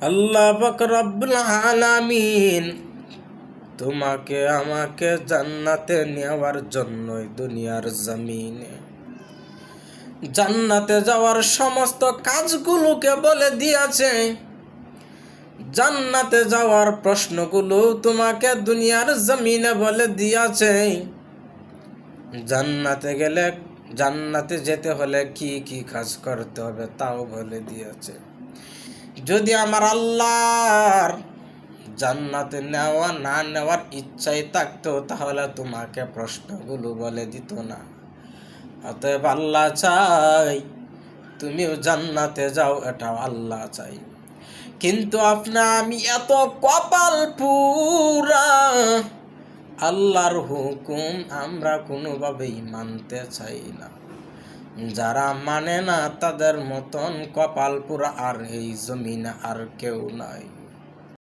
আল্লাহ পাক রব্বুল আলামিন তোমাকে আমাকে জান্নাতে নেওয়ার জন্যই দুনিয়ার জমিনে জান্নাতে যাওয়ার সমস্ত কাজগুলোকে বলে দিয়েছে। জান্নাতে যাওয়ার প্রশ্নগুলো তোমাকে দুনিয়ার জমিনে বলে দিয়েছে। জান্নাতে যেতে হলে কি কি কাজ করতে হবে তাও বলে দিয়েছে। যদি আমার আল্লাহর জান্নাতে নেওয়া না নেওয়ার ইচ্ছাই থাকতো তাহলে তোমাকে প্রশ্নগুলো বলে দিত না। অতএব আল্লাহ চাই তুমিও জান্নাতে যাও, এটাও আল্লাহ চাই। কিন্তু আমি এত কপাল পুরা, আল্লাহর হুকুম আমরা কোনোভাবেই মানতে চাই না। যারা মানে না তাদের মতন কপাল পুরা আর এই জমিনে আর কেউ নাই।